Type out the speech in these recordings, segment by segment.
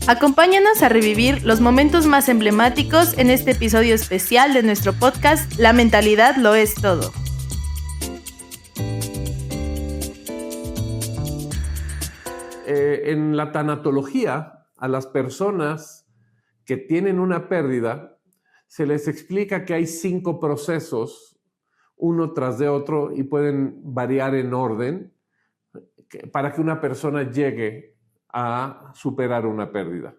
Acompáñanos a revivir los momentos más emblemáticos en este episodio especial de nuestro podcast La mentalidad lo es todo. En la tanatología, a las personas que tienen una pérdida, se les explica que hay 5 procesos, uno tras de otro, y pueden variar en orden para que una persona llegue a superar una pérdida.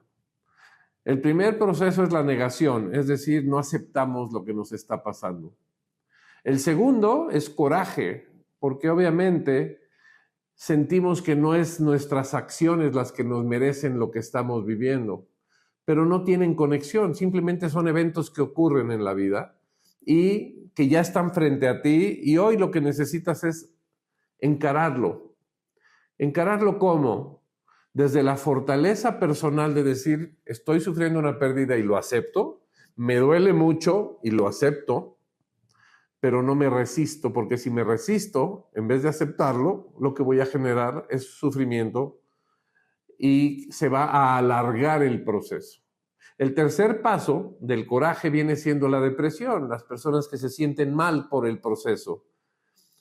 El primer proceso es la negación, es decir, no aceptamos lo que nos está pasando. El segundo es coraje, porque obviamente sentimos que no es nuestras acciones las que nos merecen lo que estamos viviendo, pero no tienen conexión, simplemente son eventos que ocurren en la vida y que ya están frente a ti, y hoy lo que necesitas es encararlo. ¿Encararlo cómo? Desde la fortaleza personal de decir, estoy sufriendo una pérdida y lo acepto, me duele mucho y lo acepto, pero no me resisto, porque si me resisto, en vez de aceptarlo, lo que voy a generar es sufrimiento y se va a alargar el proceso. El tercer paso del coraje viene siendo la depresión, las personas que se sienten mal por el proceso.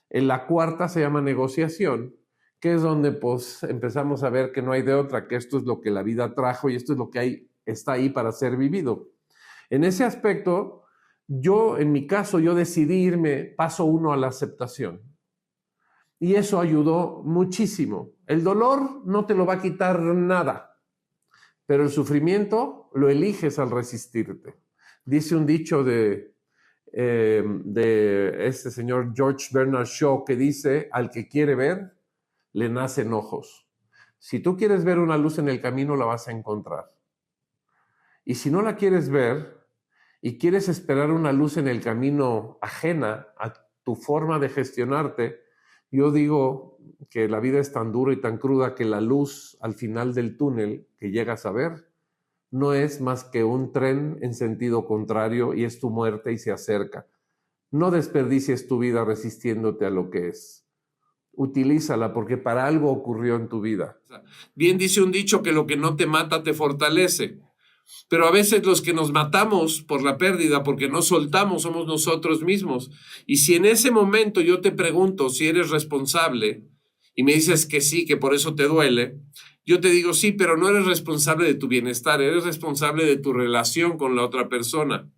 En la cuarta se llama negociación, que es donde pues empezamos a ver que no hay de otra, que esto es lo que la vida trajo y esto es lo que está ahí para ser vivido. En ese aspecto, en mi caso, yo decidí irme paso 1 a la aceptación. Y eso ayudó muchísimo. El dolor no te lo va a quitar nada, pero el sufrimiento lo eliges al resistirte. Dice un dicho de este señor George Bernard Shaw que dice, al que quiere ver, le nacen ojos. Si tú quieres ver una luz en el camino, la vas a encontrar. Y si no la quieres ver y quieres esperar una luz en el camino ajena a tu forma de gestionarte, yo digo que la vida es tan dura y tan cruda que la luz al final del túnel que llegas a ver no es más que un tren en sentido contrario y es tu muerte y se acerca. No desperdicies tu vida resistiéndote a lo que es. Utilízala porque para algo ocurrió en tu vida. Bien dice un dicho que lo que no te mata te fortalece. Pero a veces los que nos matamos por la pérdida, porque no soltamos, somos nosotros mismos. Y si en ese momento yo te pregunto si eres responsable y me dices que sí, que por eso te duele, yo te digo sí, pero no eres responsable de tu bienestar, eres responsable de tu relación con la otra persona.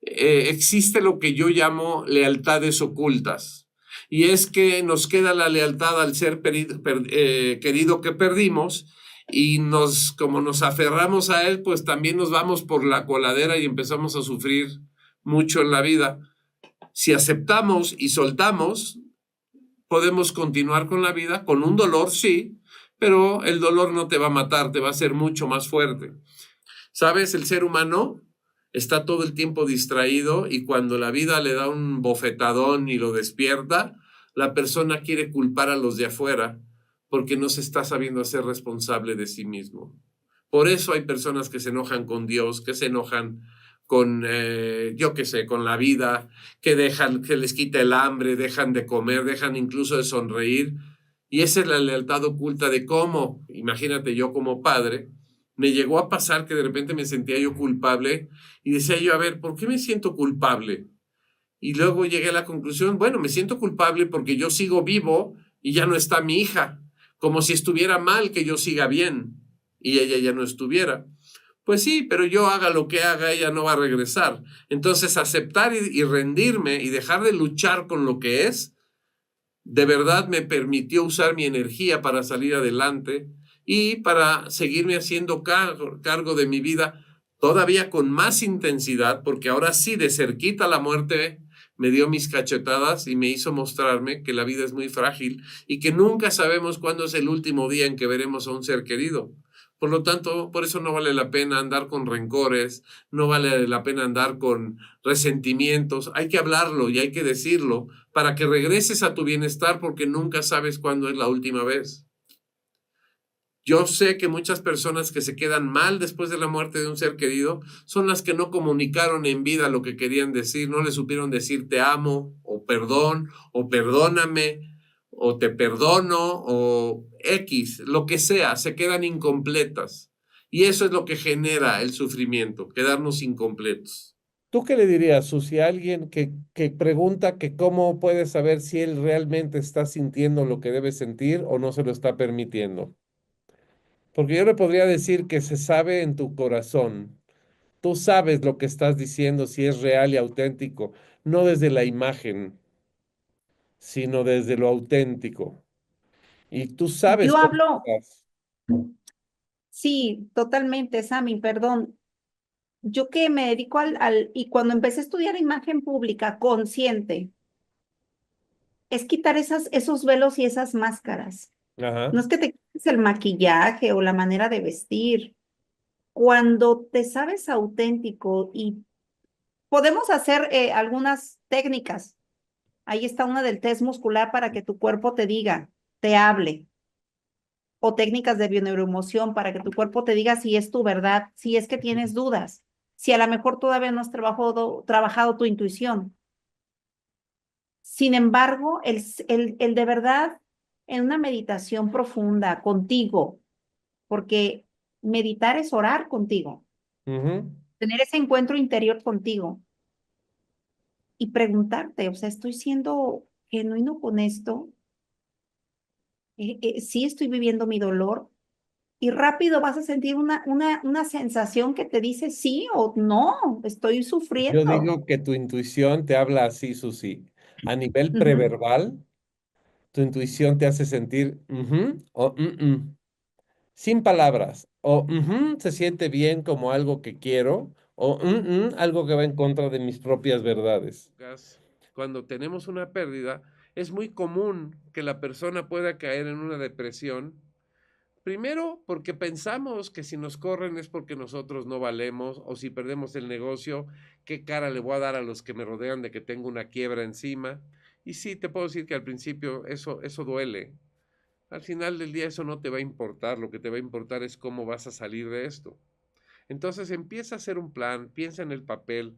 Existe lo que yo llamo lealtades ocultas. Y es que nos queda la lealtad al ser querido que perdimos, y como nos aferramos a él, pues también nos vamos por la coladera y empezamos a sufrir mucho en la vida. Si aceptamos y soltamos, podemos continuar con la vida, con un dolor, sí, pero el dolor no te va a matar, te va a hacer mucho más fuerte. ¿Sabes? El ser humano está todo el tiempo distraído, y cuando la vida le da un bofetadón y lo despierta, la persona quiere culpar a los de afuera porque no se está sabiendo hacer responsable de sí mismo. Por eso hay personas que se enojan con Dios, que se enojan con, con la vida, que les quita el hambre, dejan de comer, dejan incluso de sonreír. Y esa es la lealtad oculta de cómo, imagínate, yo como padre, me llegó a pasar que de repente me sentía yo culpable y decía yo, a ver, ¿por qué me siento culpable? Y luego llegué a la conclusión, bueno, me siento culpable porque yo sigo vivo y ya no está mi hija, como si estuviera mal que yo siga bien y ella ya no estuviera. Pues sí, pero yo haga lo que haga, ella no va a regresar. Entonces, aceptar y rendirme y dejar de luchar con lo que es, de verdad me permitió usar mi energía para salir adelante y para seguirme haciendo cargo de mi vida todavía con más intensidad, porque ahora sí, de cerquita la muerte me dio mis cachetadas y me hizo mostrarme que la vida es muy frágil y que nunca sabemos cuándo es el último día en que veremos a un ser querido. Por lo tanto, por eso no vale la pena andar con rencores, no vale la pena andar con resentimientos. Hay que hablarlo y hay que decirlo para que regreses a tu bienestar, porque nunca sabes cuándo es la última vez. Yo sé que muchas personas que se quedan mal después de la muerte de un ser querido son las que no comunicaron en vida lo que querían decir, no le supieron decir te amo, o perdón, o perdóname, o te perdono, o X, lo que sea, se quedan incompletas. Y eso es lo que genera el sufrimiento, quedarnos incompletos. ¿Tú qué le dirías, Susi, a alguien que pregunta que cómo puede saber si él realmente está sintiendo lo que debe sentir o no se lo está permitiendo? Porque yo le podría decir que se sabe en tu corazón. Tú sabes lo que estás diciendo, si es real y auténtico, no desde la imagen, sino desde lo auténtico. Y tú sabes Yo cómo hablo, estás. sí, totalmente, Sammy, perdón. Yo que me dedico y cuando empecé a estudiar imagen pública consciente, es quitar esos velos y esas máscaras. Ajá. No es que te quites el maquillaje o la manera de vestir. Cuando te sabes auténtico y podemos hacer algunas técnicas. Ahí está una del test muscular para que tu cuerpo te diga, te hable. O técnicas de bioneuroemoción para que tu cuerpo te diga si es tu verdad, si es que tienes dudas, si a lo mejor todavía no has trabajado tu intuición. Sin embargo, el de verdad en una meditación profunda contigo, porque meditar es orar contigo, Ujú. tener ese encuentro interior contigo y preguntarte, o sea, ¿estoy siendo genuino con esto? ¿Sí estoy viviendo mi dolor? Y rápido vas a sentir una sensación que te dice sí o no, estoy Yo sufriendo. digo que tu intuición te habla así, Susi. A nivel Ujú. preverbal, tu intuición te hace sentir "ujú" o sin palabras. O se siente bien como algo que quiero, o algo que va en contra de mis propias verdades. Cuando tenemos una pérdida, es muy común que la persona pueda caer en una depresión. Primero, porque pensamos que si nos corren es porque nosotros no valemos, o si perdemos el negocio, ¿qué cara le voy a dar a los que me rodean de que tengo una quiebra encima? Y sí, te puedo decir que al principio eso duele. Al final del día eso no te va a importar, lo que te va a importar es cómo vas a salir de esto. Entonces empieza a hacer un plan, piensa en el papel,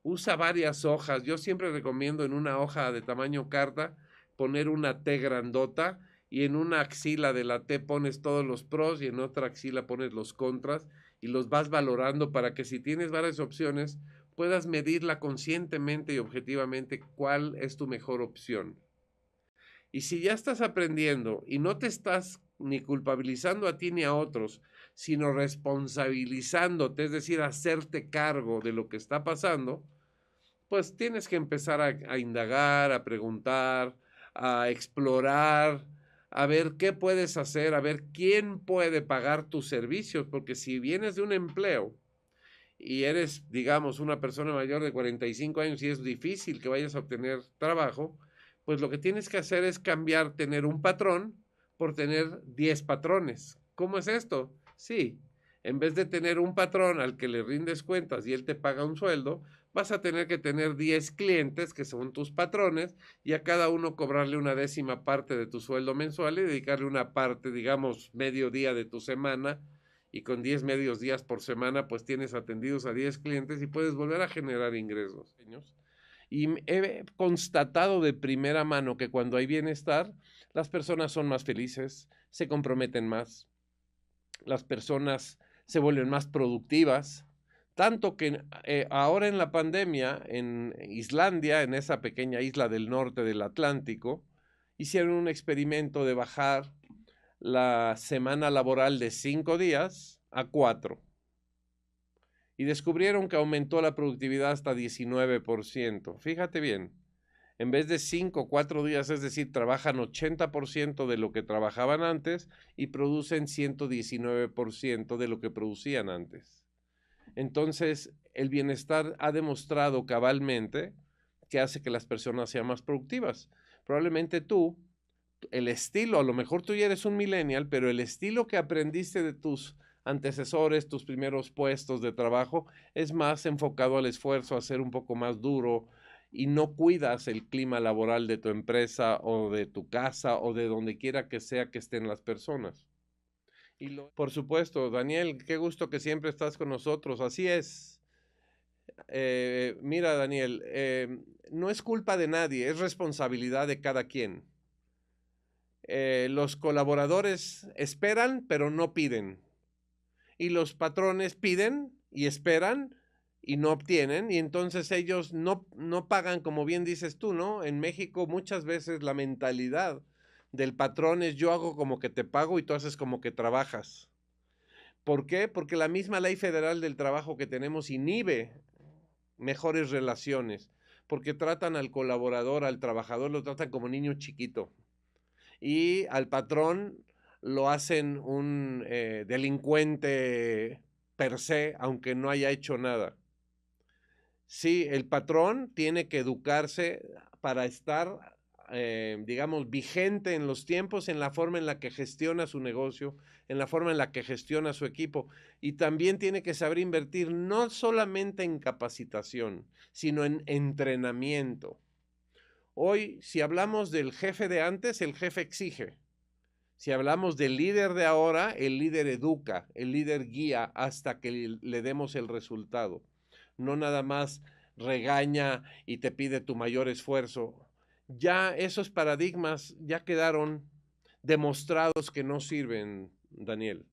usa varias hojas. Yo siempre recomiendo en una hoja de tamaño carta poner una T grandota y en una axila de la T pones todos los pros y en otra axila pones los contras y los vas valorando para que si tienes varias opciones puedas medirla conscientemente y objetivamente cuál es tu mejor opción. Y si ya estás aprendiendo y no te estás ni culpabilizando a ti ni a otros, sino responsabilizándote, es decir, hacerte cargo de lo que está pasando, pues tienes que empezar a indagar, a preguntar, a explorar, a ver qué puedes hacer, a ver quién puede pagar tus servicios, porque si vienes de un empleo y eres, digamos, una persona mayor de 45 años y es difícil que vayas a obtener trabajo, pues lo que tienes que hacer es cambiar tener un patrón por tener 10 patrones. ¿Cómo es esto? Sí, en vez de tener un patrón al que le rindes cuentas y él te paga un sueldo, vas a tener que tener 10 clientes que son tus patrones y a cada uno cobrarle una décima parte de tu sueldo mensual y dedicarle una parte, digamos, medio día de tu semana y con 10 medios días por semana, pues tienes atendidos a 10 clientes y puedes volver a generar ingresos. Y he constatado de primera mano que cuando hay bienestar, las personas son más felices, se comprometen más, las personas se vuelven más productivas, tanto que ahora en la pandemia, en Islandia, en esa pequeña isla del norte del Atlántico, hicieron un experimento de bajar la semana laboral de 5 días a 4 y descubrieron que aumentó la productividad hasta 19%. Fíjate bien, en vez de 5 o 4 días, es decir, trabajan 80% de lo que trabajaban antes y producen 119% de lo que producían antes. Entonces, el bienestar ha demostrado cabalmente que hace que las personas sean más productivas. Probablemente tú, el estilo, a lo mejor tú ya eres un millennial, pero el estilo que aprendiste de tus antecesores, tus primeros puestos de trabajo, es más enfocado al esfuerzo, a ser un poco más duro y no cuidas el clima laboral de tu empresa o de tu casa o de donde quiera que sea que estén las personas. Por supuesto, Daniel, qué gusto que siempre estás con nosotros. Así es. Mira, Daniel, no es culpa de nadie, es responsabilidad de cada quien. Los colaboradores esperan, pero no piden. y los patrones piden y esperan y no obtienen, y entonces ellos no pagan, como bien dices tú, ¿no? En México muchas veces la mentalidad del patrón es yo hago como que te pago y tú haces como que trabajas. ¿Por qué? Porque la misma ley federal del trabajo que tenemos inhibe mejores relaciones, porque tratan al colaborador, al trabajador, lo tratan como niño chiquito, y al patrón lo hacen un delincuente per se, aunque no haya hecho nada. Sí, el patrón tiene que educarse para estar, digamos, vigente en los tiempos, en la forma en la que gestiona su negocio, en la forma en la que gestiona su equipo. Y también tiene que saber invertir no solamente en capacitación, sino en entrenamiento. Hoy, si hablamos del jefe de antes, el jefe exige. Si hablamos del líder de ahora, el líder educa, el líder guía hasta que le demos el resultado. No nada más regaña y te pide tu mayor esfuerzo. Ya esos paradigmas ya quedaron demostrados que no sirven, Daniel.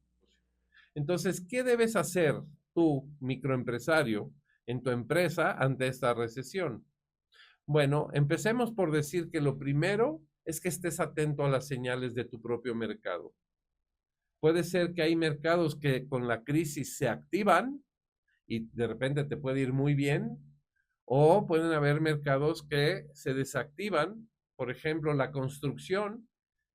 Entonces, ¿qué debes hacer tú, microempresario, en tu empresa ante esta recesión? Bueno, empecemos por decir que lo primero es que estés atento a las señales de tu propio mercado. Puede ser que hay mercados que con la crisis se activan y de repente te puede ir muy bien, o pueden haber mercados que se desactivan. Por ejemplo, la construcción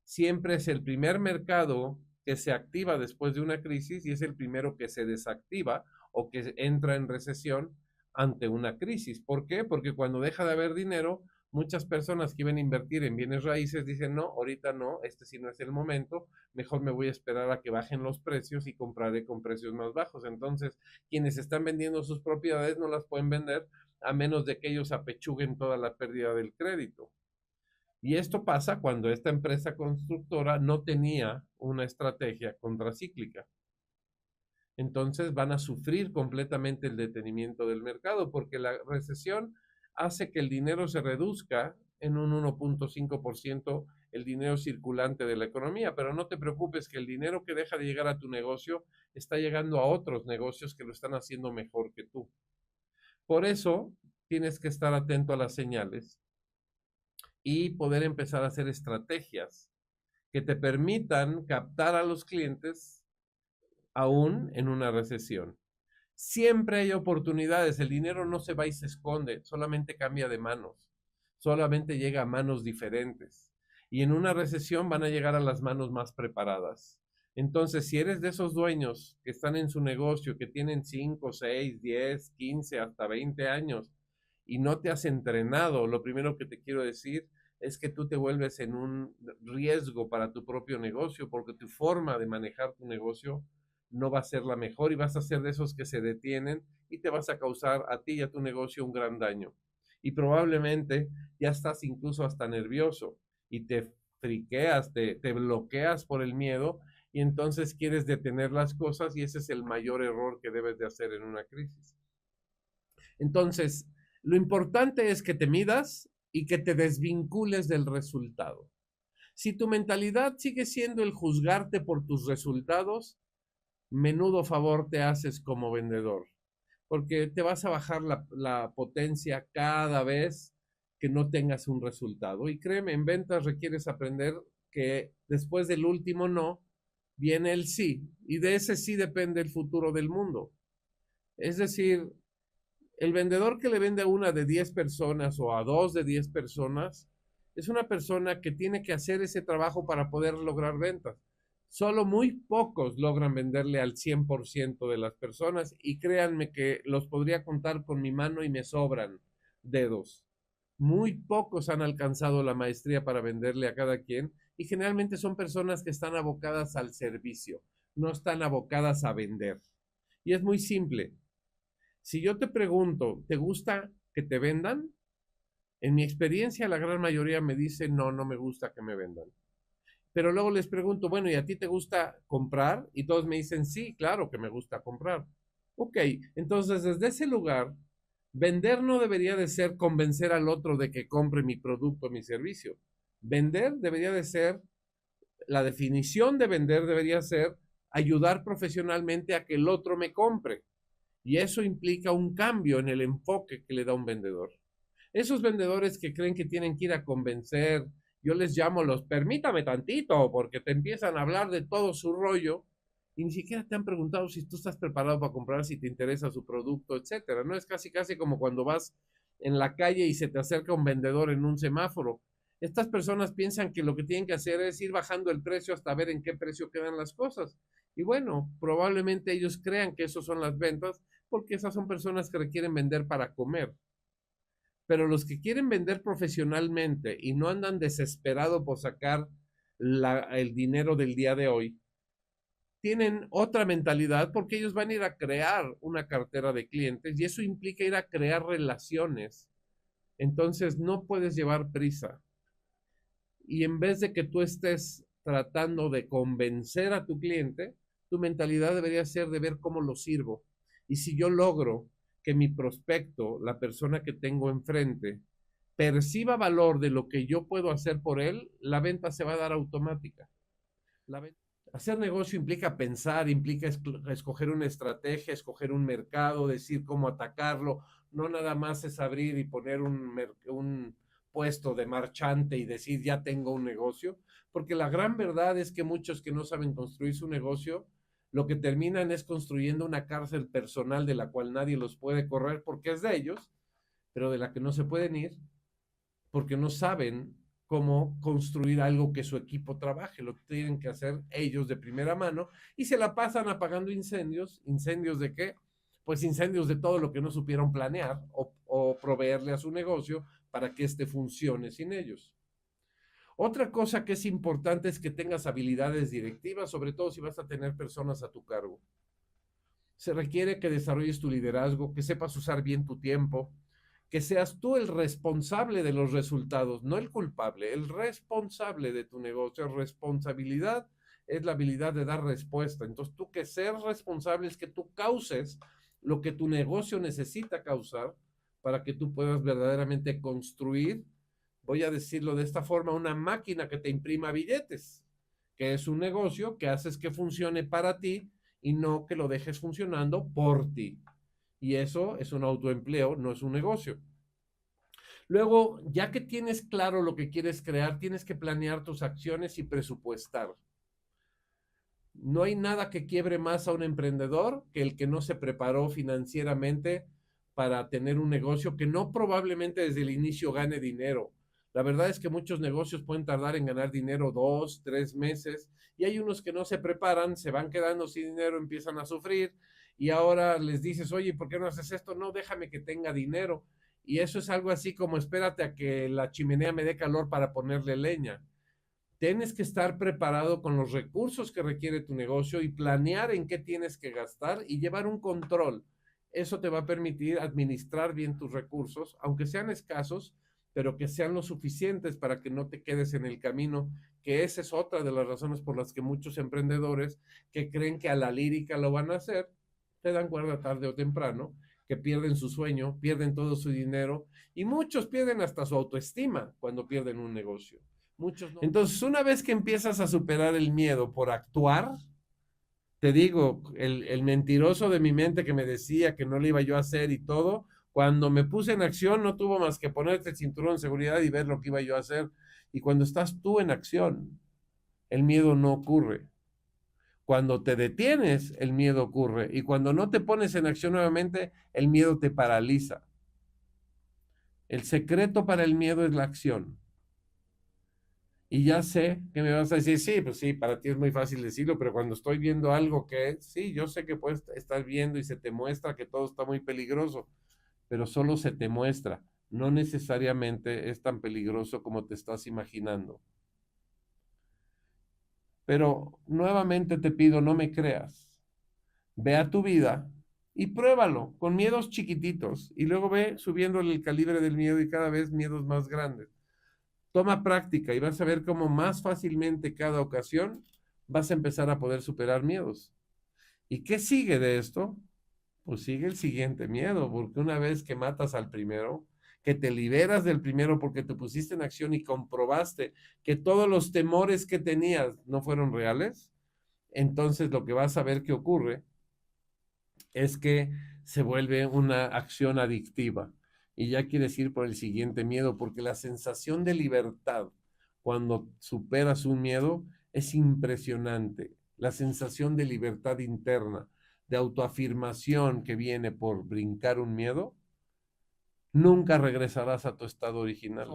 siempre es el primer mercado que se activa después de una crisis y es el primero que se desactiva o que entra en recesión ante una crisis. ¿Por qué? Porque cuando deja de haber dinero, muchas personas que iban a invertir en bienes raíces dicen, no, ahorita no, este sí no es el momento, mejor me voy a esperar a que bajen los precios y compraré con precios más bajos. Entonces, quienes están vendiendo sus propiedades no las pueden vender a menos de que ellos apechuguen toda la pérdida del crédito. Y esto pasa cuando esta empresa constructora no tenía una estrategia contracíclica. Entonces van a sufrir completamente el detenimiento del mercado porque la recesión hace que el dinero se reduzca en un 1.5% el dinero circulante de la economía, pero no te preocupes que el dinero que deja de llegar a tu negocio está llegando a otros negocios que lo están haciendo mejor que tú. Por eso tienes que estar atento a las señales y poder empezar a hacer estrategias que te permitan captar a los clientes aún en una recesión. Siempre hay oportunidades, el dinero no se va y se esconde, solamente cambia de manos, solamente llega a manos diferentes. Y en una recesión van a llegar a las manos más preparadas. Entonces, si eres de esos dueños que están en su negocio, que tienen 5, 6, 10, 15, hasta 20 años y no te has entrenado, lo primero que te quiero decir es que tú te vuelves en un riesgo para tu propio negocio porque tu forma de manejar tu negocio no va a ser la mejor y vas a ser de esos que se detienen y te vas a causar a ti y a tu negocio un gran daño. Y probablemente ya estás incluso hasta nervioso y te friqueas, te bloqueas por el miedo y entonces quieres detener las cosas y ese es el mayor error que debes de hacer en una crisis. Entonces, lo importante es que te midas y que te desvincules del resultado. Si tu mentalidad sigue siendo el juzgarte por tus resultados, menudo favor te haces como vendedor, porque te vas a bajar la potencia cada vez que no tengas un resultado. Y créeme, en ventas requieres aprender que después del último no, viene el sí, y de ese sí depende el futuro del mundo. Es decir, el vendedor que le vende a una de 10 personas o a 2 de 10 personas es una persona que tiene que hacer ese trabajo para poder lograr ventas. Solo muy pocos logran venderle al 100% de las personas y créanme que los podría contar con mi mano y me sobran dedos. Muy pocos han alcanzado la maestría para venderle a cada quien y generalmente son personas que están abocadas al servicio, no están abocadas a vender. Y es muy simple. Si yo te pregunto, ¿te gusta que te vendan? En mi experiencia, la gran mayoría me dice, no, no me gusta que me vendan. Pero luego les pregunto, bueno, ¿y a ti te gusta comprar? Y todos me dicen, sí, claro que me gusta comprar. Ok, entonces desde ese lugar, vender no debería de ser convencer al otro de que compre mi producto o mi servicio. Vender debería de ser, la definición de vender debería ser ayudar profesionalmente a que el otro me compre. Y eso implica un cambio en el enfoque que le da un vendedor. Esos vendedores que creen que tienen que ir a convencer, yo les llamo los permítame tantito, porque te empiezan a hablar de todo su rollo y ni siquiera te han preguntado si tú estás preparado para comprar, si te interesa su producto, etcétera. No es casi como cuando vas en la calle y se te acerca un vendedor en un semáforo. Estas personas piensan que lo que tienen que hacer es ir bajando el precio hasta ver en qué precio quedan las cosas. Y bueno, probablemente ellos crean que eso son las ventas porque esas son personas que requieren vender para comer. Pero los que quieren vender profesionalmente y no andan desesperados por sacar el dinero del día de hoy, tienen otra mentalidad porque ellos van a ir a crear una cartera de clientes y eso implica ir a crear relaciones. Entonces no puedes llevar prisa. Y en vez de que tú estés tratando de convencer a tu cliente, tu mentalidad debería ser de ver cómo lo sirvo. Y si yo logro que mi prospecto, la persona que tengo enfrente, perciba valor de lo que yo puedo hacer por él, la venta se va a dar automática. Hacer negocio implica pensar, implica escoger una estrategia, escoger un mercado, decir cómo atacarlo. No nada más es abrir y poner un puesto de marchante y decir ya tengo un negocio, porque la gran verdad es que muchos que no saben construir su negocio, lo que terminan es construyendo una cárcel personal de la cual nadie los puede correr porque es de ellos, pero de la que no se pueden ir porque no saben cómo construir algo que su equipo trabaje, lo que tienen que hacer ellos de primera mano y se la pasan apagando incendios. ¿Incendios de qué? Pues incendios de todo lo que no supieron planear o proveerle a su negocio para que éste funcione sin ellos. Otra cosa que es importante es que tengas habilidades directivas, sobre todo si vas a tener personas a tu cargo. Se requiere que desarrolles tu liderazgo, que sepas usar bien tu tiempo, que seas tú el responsable de los resultados, no el culpable, el responsable de tu negocio. Responsabilidad es la habilidad de dar respuesta. Entonces, tú que ser responsable es que tú causes lo que tu negocio necesita causar para que tú puedas verdaderamente construir, voy a decirlo de esta forma, una máquina que te imprima billetes, que es un negocio que haces que funcione para ti y no que lo dejes funcionando por ti. Y eso es un autoempleo, no es un negocio. Luego, ya que tienes claro lo que quieres crear, tienes que planear tus acciones y presupuestar. No hay nada que quiebre más a un emprendedor que el que no se preparó financieramente para tener un negocio que no probablemente desde el inicio gane dinero. La verdad es que muchos negocios pueden tardar en ganar dinero 2, 3 meses y hay unos que no se preparan, se van quedando sin dinero, empiezan a sufrir y ahora les dices, oye, ¿por qué no haces esto? No, déjame que tenga dinero. Y eso es algo así como espérate a que la chimenea me dé calor para ponerle leña. Tienes que estar preparado con los recursos que requiere tu negocio y planear en qué tienes que gastar y llevar un control. Eso te va a permitir administrar bien tus recursos, aunque sean escasos, pero que sean lo suficientes para que no te quedes en el camino, que esa es otra de las razones por las que muchos emprendedores que creen que a la lírica lo van a hacer, te dan cuerda tarde o temprano, que pierden su sueño, pierden todo su dinero y muchos pierden hasta su autoestima cuando pierden un negocio. Muchos no. Entonces, una vez que empiezas a superar el miedo por actuar, te digo, el mentiroso de mi mente que me decía que no lo iba yo a hacer y todo, cuando me puse en acción no tuvo más que ponerte el cinturón de seguridad y ver lo que iba yo a hacer. Y cuando estás tú en acción, el miedo no ocurre. Cuando te detienes, el miedo ocurre. Y cuando no te pones en acción nuevamente, el miedo te paraliza. El secreto para el miedo es la acción. Y ya sé que me vas a decir, sí, pues sí, para ti es muy fácil decirlo, pero cuando estoy viendo algo que, sí, yo sé que puedes estar viendo y se te muestra que todo está muy peligroso, pero solo se te muestra, no necesariamente es tan peligroso como te estás imaginando. Pero nuevamente te pido, no me creas, ve a tu vida y pruébalo con miedos chiquititos y luego ve subiéndole el calibre del miedo y cada vez miedos más grandes. Toma práctica y vas a ver cómo más fácilmente cada ocasión vas a empezar a poder superar miedos. ¿Y qué sigue de esto? Pues sigue el siguiente miedo, porque una vez que matas al primero, que te liberas del primero porque te pusiste en acción y comprobaste que todos los temores que tenías no fueron reales, entonces lo que vas a ver que ocurre es que se vuelve una acción adictiva. Y ya quieres ir por el siguiente miedo, porque la sensación de libertad cuando superas un miedo es impresionante. La sensación de libertad interna, de autoafirmación que viene por brincar un miedo, nunca regresarás a tu estado original.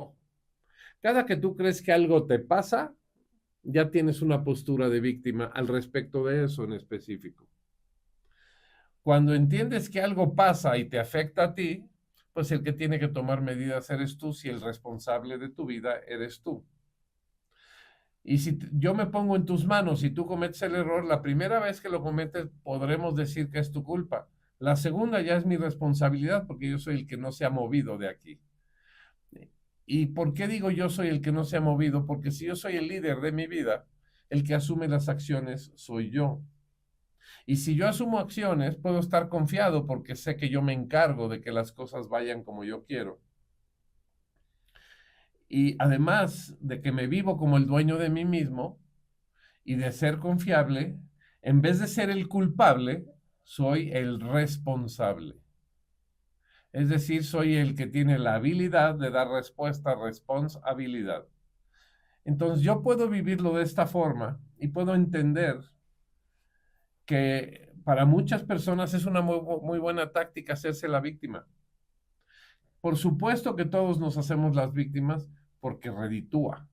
Cada que tú crees que algo te pasa, ya tienes una postura de víctima al respecto de eso en específico. Cuando entiendes que algo pasa y te afecta a ti, pues el que tiene que tomar medidas eres tú, si el responsable de tu vida eres tú. Y si yo me pongo en tus manos y tú cometes el error, la primera vez que lo cometes podremos decir que es tu culpa. La segunda ya es mi responsabilidad porque yo soy el que no se ha movido de aquí. ¿Y por qué digo yo soy el que no se ha movido? Porque si yo soy el líder de mi vida, el que asume las acciones soy yo. Y si yo asumo acciones, puedo estar confiado porque sé que yo me encargo de que las cosas vayan como yo quiero. Y además de que me vivo como el dueño de mí mismo y de ser confiable, en vez de ser el culpable, soy el responsable. Es decir, soy el que tiene la habilidad de dar respuesta, responsabilidad. Entonces yo puedo vivirlo de esta forma y puedo entender que para muchas personas es una muy buena táctica hacerse la víctima. Por supuesto que todos nos hacemos las víctimas porque reditúa.